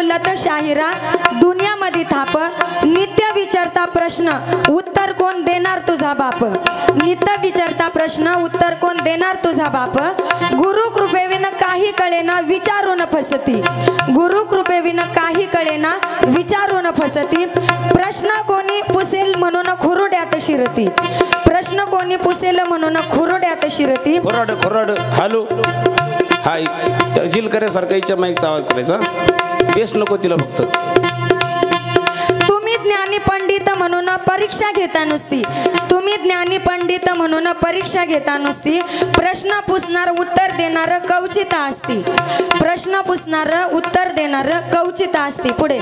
दौलत शाहिरा दुनियामध्ये थाप नित्य विचारता प्रश्न उत्तर कोण देणार तुझा बाप नित्य विचारता प्रश्न उत्तर कोण देणार तुझा बाप गुरु कृपेविन काही कळेना विचारून फसती गुरु कृपेविन काही कळेना विचारून फसती प्रश्न कोणी पुसेल म्हणून खुरुड्यात शिरती प्रश्न कोणी पुसेल म्हणून खुरुड्यात शिरती खोराड खोराड हॅलो हाय जिलकरे सारखा माईकचा आवाज करायचा बेस नको तिला फक्त तुम्ही ज्ञानी पंडित म्हणून परीक्षा घेता नुसती तुम्ही ज्ञानी पंडित म्हणून परीक्षा घेता नुसती प्रश्न पुसणार उत्तर देणार कवचिता असती प्रश्न पुसणार उत्तर देणार कवचिता असती पुढे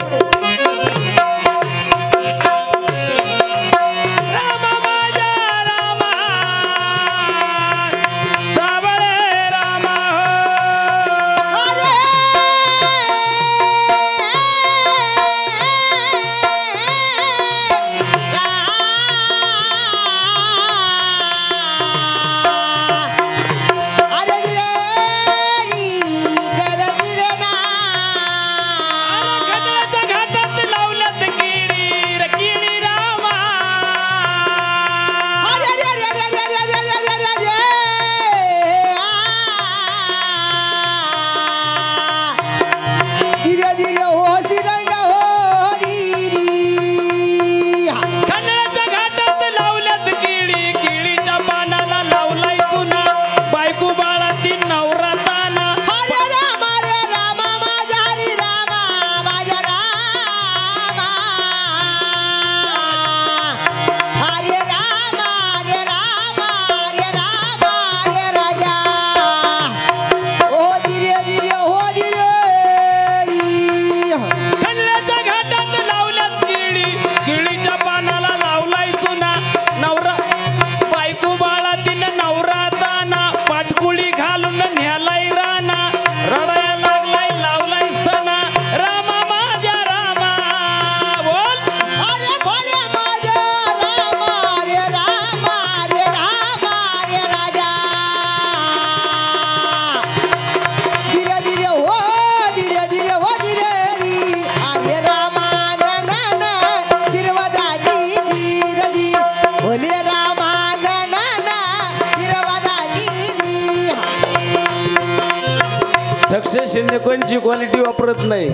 शिंदे कोणची क्वालिटी वापरत नाही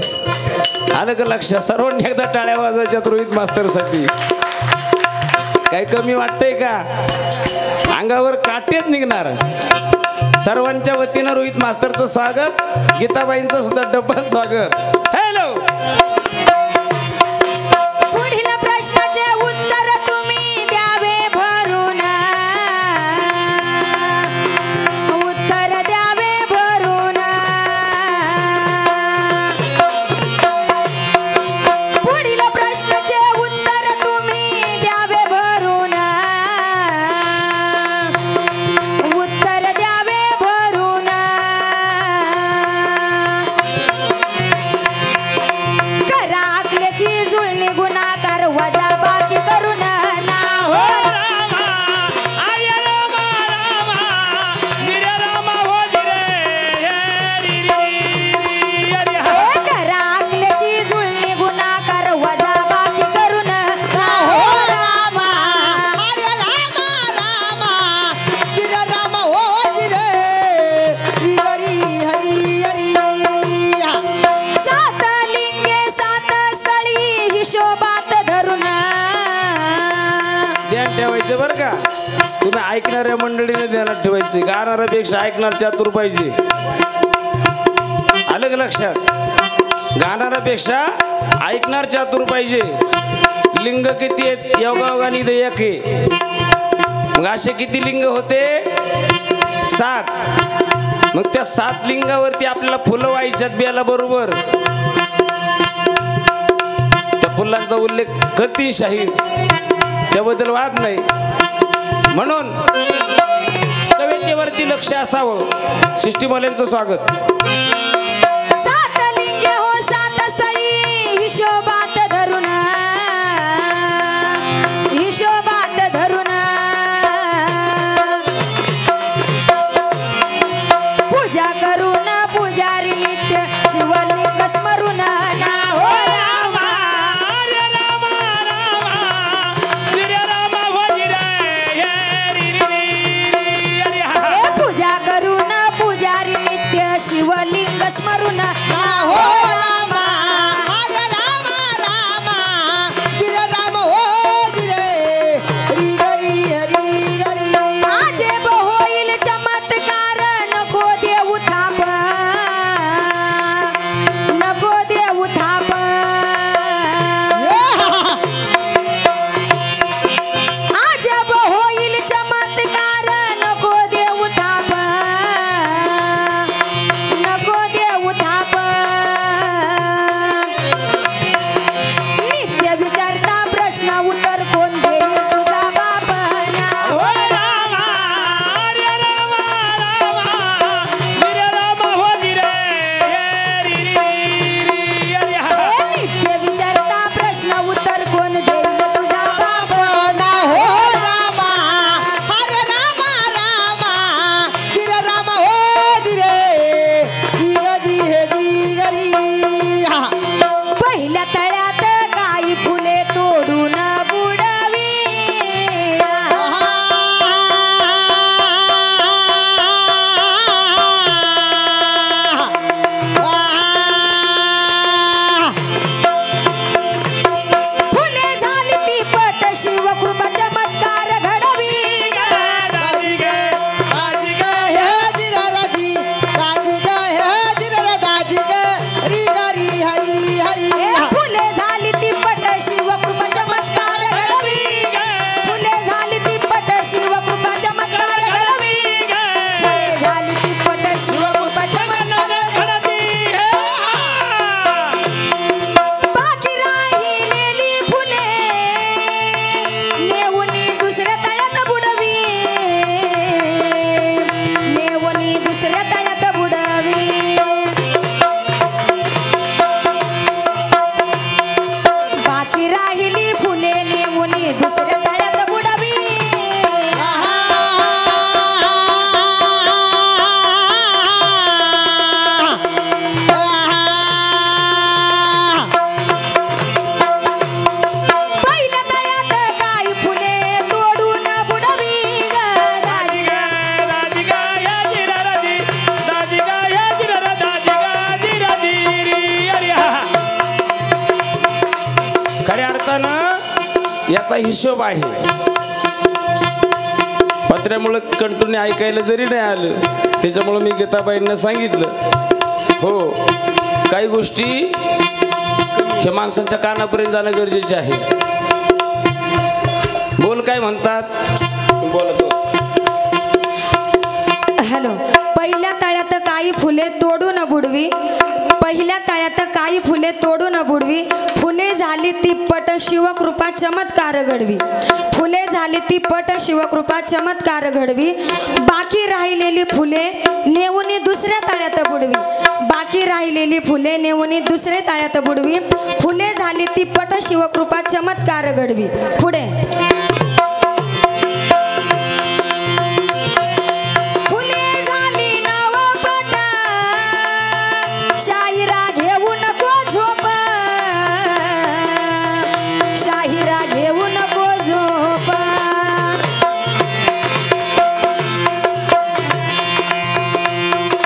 आलं का लक्षात सर्वांनी एकदा टाळ्या वाजवायच्या रोहित मास्तरसाठी काही कमी वाटतंय का अंगावर काटेच निघणार सर्वांच्या वतीनं रोहित मास्तरचं स्वागत गीताबाईंचं सुद्धा डब्बल स्वागत हॅलो ठेवायचं बरं का तुम्ही ऐकणाऱ्या मंडळीने ध्यानात ठेवायचे गाणाऱ्यापेक्षा ऐकणार चातुर पाहिजे आलं का लक्षात गाणाऱ्यापेक्षा ऐकणार चातुर पाहिजे लिंग किती आहेत योगायोगाने एक आहे मग असे किती लिंग होते 7 मग त्या 7 लिंगावरती आपल्याला फुलं व्हायच्यात बियाला बरोबर त्या फुलांचा उल्लेख करतील शाहीर त्याबद्दल वाद नाही म्हणून कवितेवरती लक्ष असावं सृष्टीमाल्यांचं स्वागत 7 लिंगे हो 7 स्थळी हिशोबात धरून पूजा करून पुजारी नित्य शिवलिंग स्मरून ना राहिली फुले नेऊनी दुसऱ्या तळ्यात बुडावी पहिल्या तळ्यात काही फुले तोडून बुडावी खऱ्या अर्थानं याचा हिशोब आहे. पत्र्यामुळं कंटूने ऐकायला जरी नाही आलं त्याच्यामुळं मी गीताबाईंना सांगितलं हो काही गोष्टी ह्या माणसांच्या कानापर्यंत जाणं गरजेचे आहे. बोल काय म्हणतात बोलतो. हॅलो. पहिल्या तळ्यात काही फुले तोडून बुडवी पहिल्या तळ्यात काही फुले तोडून बुडवी फुले झाली ती पट शिवकृपा चमत्कार घडवी फुले झाली ती पट शिवकृपा चमत्कार घडवी बाकी राहिलेली फुले नेऊनी दुसऱ्या तळ्यात बुडवी बाकी राहिलेली फुले नेऊनी दुसऱ्या तळ्यात बुडवी फुले झाली ती पट शिवकृपा चमत्कार घडवी. पुढे शाहिरा घेऊ नको झोप शाहिरा घेऊ नको झोप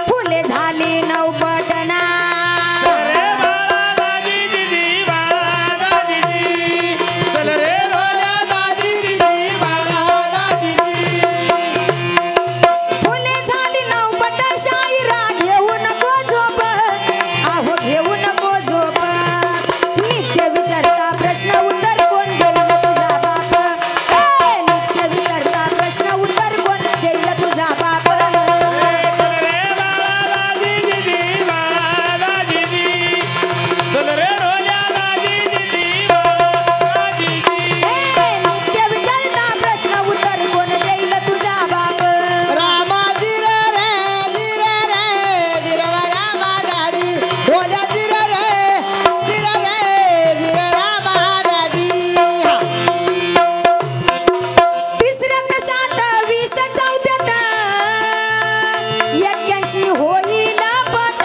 फुले झाली नवपटना फुले झाली नवपट शाहिरा घेऊ नको झोप आहो घेऊ नको झोप नित्य विचारता प्रश्न उत्तर कोण देईल तुझा बाप नित्य विचारता प्रश्न उत्तर कोण देईल तुझा बाप नित्य विचारता प्रश्न उत्तर कोण देईल तुझा बाप रामाजी रे रामा दादी बोला जिरे रामा दादी. तिसऱ्यात 7 20 चौथ्यात 81 होईल पट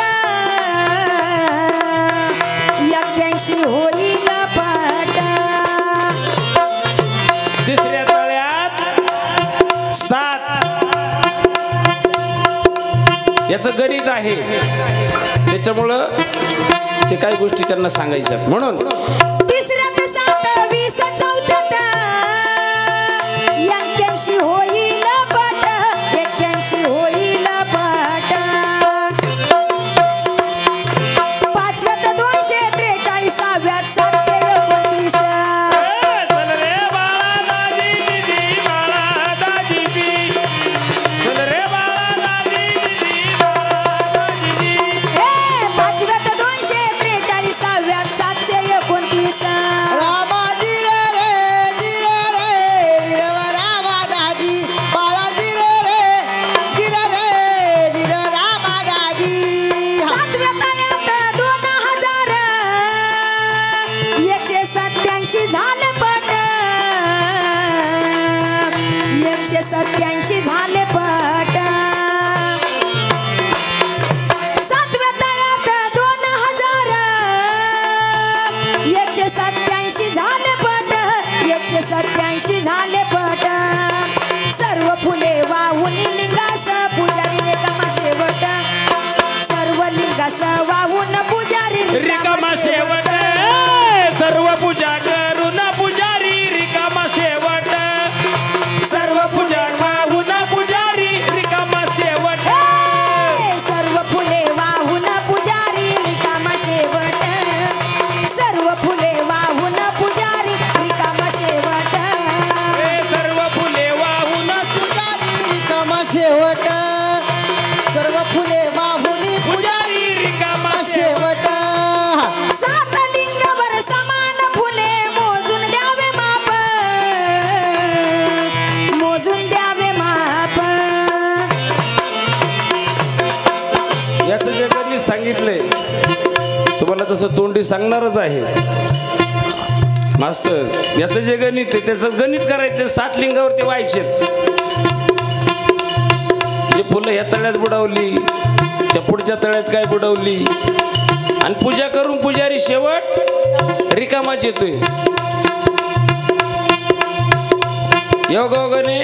81 होईल पट तिसऱ्या तळ्यात 7 याचं गणित आहे त्याच्यामुळं ते काही गोष्टी त्यांना सांगायच्या म्हणून तिसऱ्यात 7 20 चौथ्यात 81 होईल पट 81 होईल पट पाचव्यात 243 सहाव्यात 729 पाचव्यात 243 सहाव्यात 729 रामाजी रे रामा दादी बाळा जिरे रामा दादी. सातव्या तळ्यात 2187 झाले पट 187 झाले पट सातव्या तळ्यात 2187 झाले पट 187 झाले पट सर्व फुले वाहून लिंगास पुजारी रिकामा शेवट सर्व लिंगास वाहून पुजारी रिकामा शेवट सर्व पूजा करून पुजारी रिकामा शेवट सर्व पूजा वाहून पुजारी रिकामा शेवट सर्व फुले वाहून पुजारी रिकामा शेवट सर्व फुले वाहून पुजारी रिकामा शेवट सर्व फुले वाहून रिकामा शेवट सर्व फुले वाहुनी पुजारी रिकामा शेवट. 7 लिंगावर समान फुले मोजून द्यावे माप मोजून द्यावे माप याचं जे त्यांनी सांगितलंय तुम्हाला तसं तोंडी सांगणारच आहे मास्तर याचं जे गणित आहे त्याचं गणित करायचं 7 लिंगावर ते व्हायचे. जे फुलं ह्या तळ्यात बुडवली त्या पुढच्या तळ्यात काय बुडवली आणि पूजा करून पुजारी शेवट रिकामाच येतोय. योगायोगाने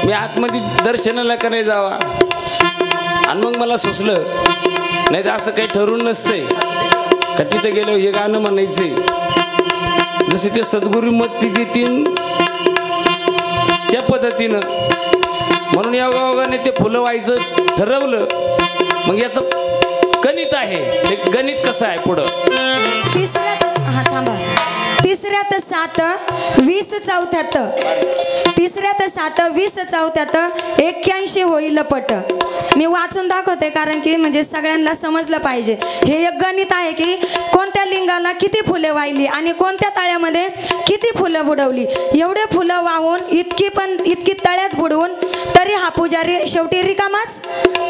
मी आतमध्ये दर्शनाला का नाही जावा आणि मग मला सुचलं नाही तर असं काही ठरवून नसतंय का तिथं गेलो हे गाणं म्हणायचंय. जसे ते सद्गुरू मत देतील त्या पद्धतीनं म्हणून योगायोगाने ते फुलं व्हायचं ठरवलं. मग याचं गणित आहे. ते गणित कसं आहे पुढं तिसऱ्यात 7 20 चौथ्यात तिसऱ्यात 7 20 चौथ्यात 81 होईल पट. मी वाचून दाखवते कारण की म्हणजे सगळ्यांना समजलं पाहिजे. हे एक गणित आहे की कोणत्या लिंगाला किती फुले वाहिली आणि कोणत्या तळ्यामध्ये किती फुलं बुडवली. एवढे फुलं वाहून इतकी तळ्यात बुडवून तरी हा पुजारी शेवटी रिकामाच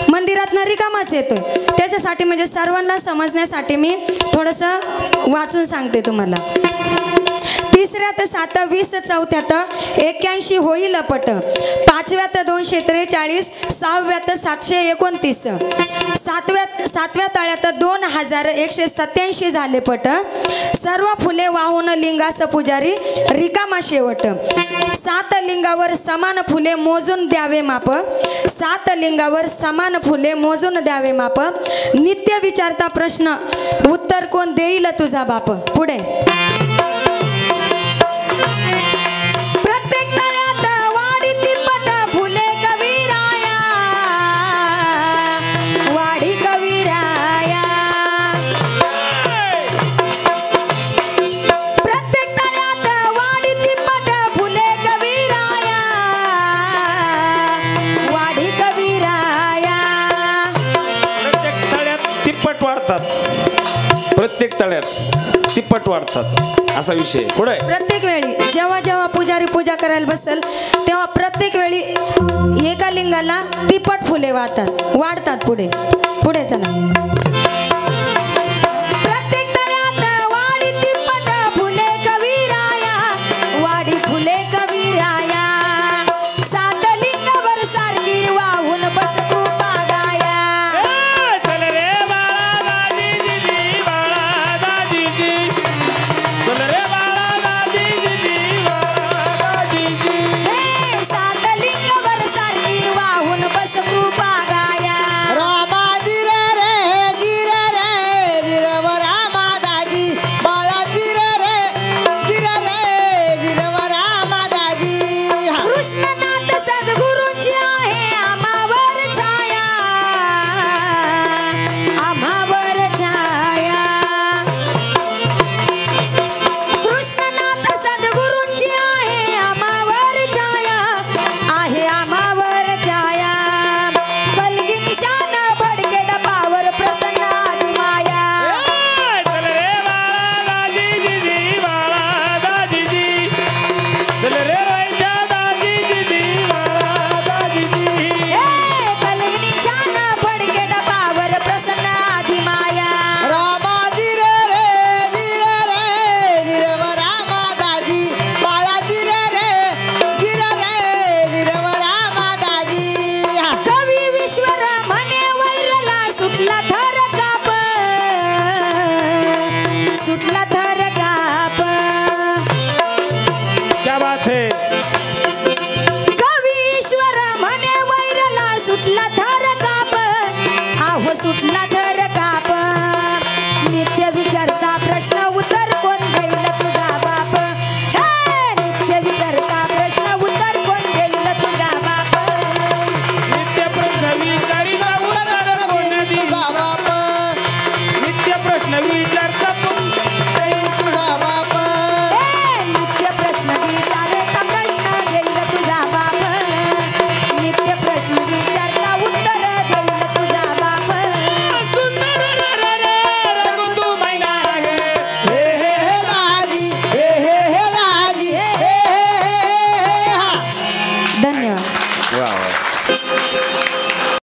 मंदिरातनं रिकामाच येतोय. त्याच्यासाठी म्हणजे सर्वांना समजण्यासाठी मी थोडंसं वाचून सांगते तुम्हाला. तिसऱ्यात 7 20 चौथ्यात 81 होईल पट. 5व्यात 243 6व्यात 729 सातव्या तळ्यात 2187 झाले पट. सर्व फुले वाहून लिंगास पुजारी रिकामा शेवट. 7 लिंगावर समान फुले मोजून द्यावे माप. 7 लिंगावर समान फुले मोजून द्यावे माप. नित्य विचारता प्रश्न उत्तर कोण देईल तुझा बाप. पुढे प्रत्येक तळ्यात तिप्पट वाढतात असा विषय. पुढे प्रत्येक वेळी जेव्हा पुजारी पूजा करायला बसेल तेव्हा प्रत्येक वेळी एका लिंगाला तिप्पट फुले वाढतात. पुढे चला.